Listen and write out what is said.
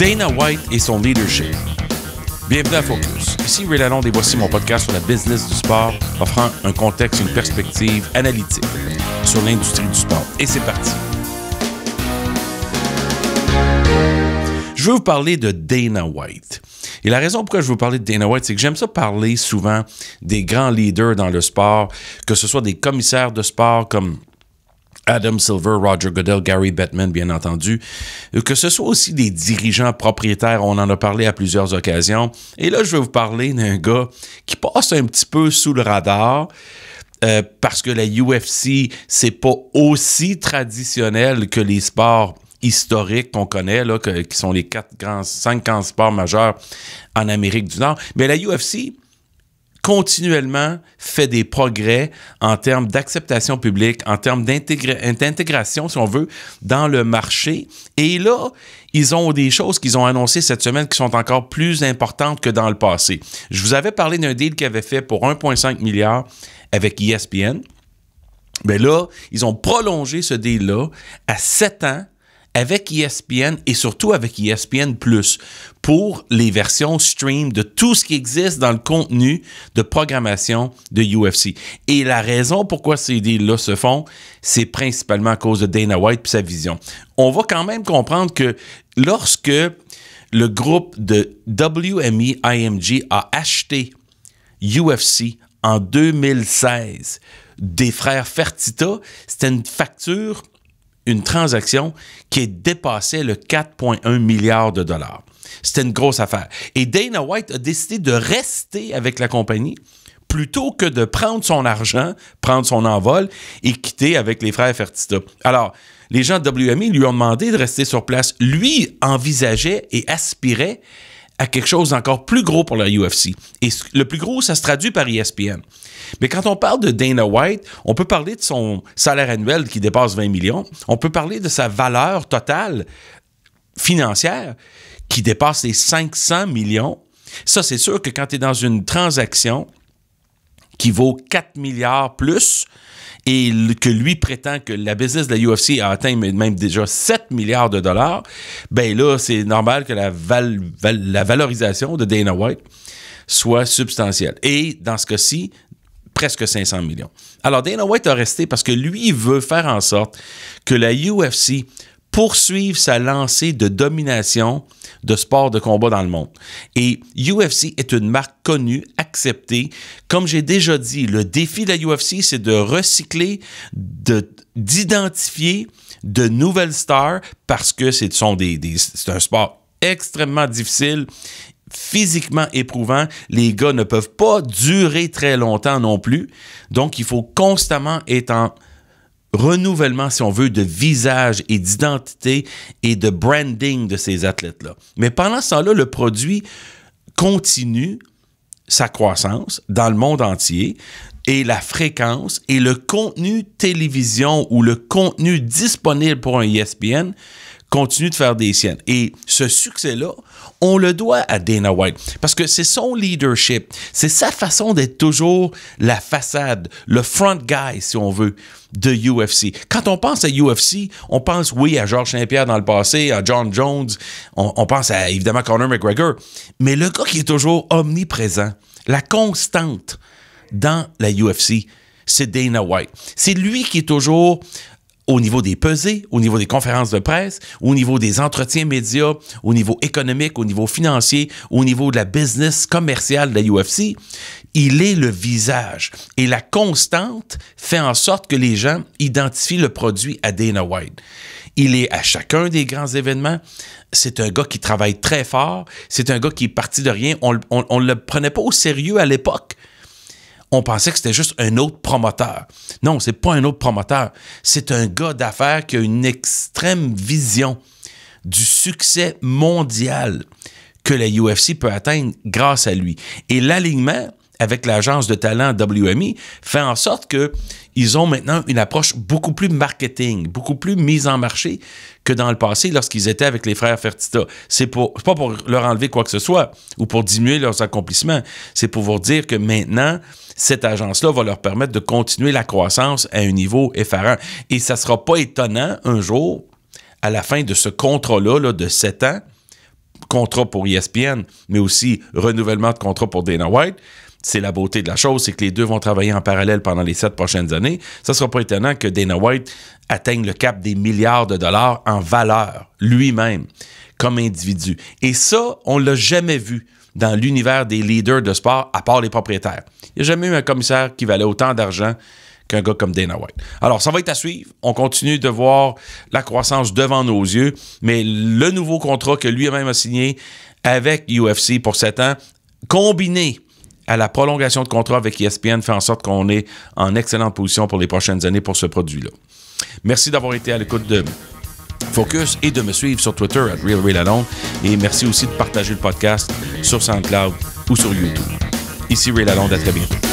Dana White et son leadership. Bienvenue à Focus. Ici Ray Lalonde et voici mon podcast sur la business du sport, offrant un contexte et une perspective analytique sur l'industrie du sport. Et c'est parti. Je veux vous parler de Dana White. Et la raison pourquoi je veux vous parler de Dana White, c'est que j'aime ça parler souvent des grands leaders dans le sport, que ce soit des commissaires de sport comme Adam Silver, Roger Goodell, Gary Bettman, bien entendu, que ce soit aussi des dirigeants propriétaires, on en a parlé à plusieurs occasions. Et là, je vais vous parler d'un gars qui passe un petit peu sous le radar, parce que la UFC, c'est pas aussi traditionnel que les sports historiques qu'on connaît, là, qui sont les 5 grands sports majeurs en Amérique du Nord. Mais la UFC continuellement fait des progrès en termes d'acceptation publique, en termes d'intégration, si on veut, dans le marché. Et là, ils ont des choses qu'ils ont annoncées cette semaine qui sont encore plus importantes que dans le passé. Je vous avais parlé d'un deal qu'ils avaient fait pour 1,5 milliard avec ESPN. Mais là, ils ont prolongé ce deal-là à 7 ans avec ESPN et surtout avec ESPN+, pour les versions stream de tout ce qui existe dans le contenu de programmation de UFC. Et la raison pourquoi ces deals-là se font, c'est principalement à cause de Dana White et sa vision. On va quand même comprendre que lorsque le groupe de WME-IMG a acheté UFC en 2016 des frères Fertitta, c'était une transaction qui dépassait le 4,1 milliard de dollars. C'était une grosse affaire. Et Dana White a décidé de rester avec la compagnie plutôt que de prendre son argent, prendre son envol et quitter avec les frères Fertitta. Alors, les gens de WME lui ont demandé de rester sur place. Lui envisageait et aspirait à quelque chose d'encore plus gros pour la UFC. Et le plus gros, ça se traduit par ESPN. Mais quand on parle de Dana White, on peut parler de son salaire annuel qui dépasse 20 millions. On peut parler de sa valeur totale financière qui dépasse les 500 millions. Ça, c'est sûr que quand tu es dans une transaction qui vaut 4 milliards plus et que lui prétend que la business de la UFC a atteint même déjà 7 milliards de dollars, ben là, c'est normal que la valorisation de Dana White soit substantielle. Et dans ce cas-ci, presque 500 millions. Alors, Dana White a resté parce que lui, il veut faire en sorte que la UFC poursuive sa lancée de domination de sport de combat dans le monde. Et UFC est une marque connue, acceptée. Comme j'ai déjà dit, le défi de la UFC, c'est de recycler, d'identifier de nouvelles stars parce que c'est un sport extrêmement difficile, physiquement éprouvant. Les gars ne peuvent pas durer très longtemps non plus. Donc, il faut constamment être en renouvellement, si on veut, de visage et d'identité et de branding de ces athlètes-là. Mais pendant ce temps-là, le produit continue sa croissance dans le monde entier et la fréquence et le contenu télévision ou le contenu disponible pour un ESPN continue de faire des siennes. Et ce succès-là, on le doit à Dana White parce que c'est son leadership, c'est sa façon d'être toujours la façade, le front guy, si on veut, de UFC. Quand on pense à UFC, on pense, oui, à Georges Saint-Pierre dans le passé, à John Jones, on pense à, évidemment, Conor McGregor, mais le gars qui est toujours omniprésent, la constante dans la UFC, c'est Dana White. C'est lui qui est toujours au niveau des pesées, au niveau des conférences de presse, au niveau des entretiens médias, au niveau économique, au niveau financier, au niveau de la business commerciale de la UFC, il est le visage. Et la constante fait en sorte que les gens identifient le produit à Dana White. Il est à chacun des grands événements. C'est un gars qui travaille très fort. C'est un gars qui est parti de rien. On ne le prenait pas au sérieux à l'époque. On pensait que c'était juste un autre promoteur. Non, c'est pas un autre promoteur. C'est un gars d'affaires qui a une extrême vision du succès mondial que la UFC peut atteindre grâce à lui. Et l'alignement avec l'agence de talent WME fait en sorte qu'ils ont maintenant une approche beaucoup plus marketing, beaucoup plus mise en marché que dans le passé lorsqu'ils étaient avec les frères Fertitta. C'est pas pour leur enlever quoi que ce soit ou pour diminuer leurs accomplissements. C'est pour vous dire que maintenant, cette agence-là va leur permettre de continuer la croissance à un niveau effarant. Et ça ne sera pas étonnant un jour, à la fin de ce contrat-là là, de 7 ans, contrat pour ESPN, mais aussi renouvellement de contrat pour Dana White. C'est la beauté de la chose, c'est que les deux vont travailler en parallèle pendant les 7 prochaines années. Ça ne sera pas étonnant que Dana White atteigne le cap des milliards de dollars en valeur, lui-même, comme individu. Et ça, on ne l'a jamais vu dans l'univers des leaders de sport, à part les propriétaires. Il n'y a jamais eu un commissaire qui valait autant d'argent qu'un gars comme Dana White. Alors, ça va être à suivre. On continue de voir la croissance devant nos yeux, mais le nouveau contrat que lui-même a signé avec UFC pour 7 ans, combiné à la prolongation de contrat avec ESPN, fait en sorte qu'on est en excellente position pour les prochaines années pour ce produit-là. Merci d'avoir été à l'écoute de Focus et de me suivre sur Twitter @RealRayLalonde. Et merci aussi de partager le podcast sur SoundCloud ou sur YouTube. Ici Ray Lalonde, à très bientôt.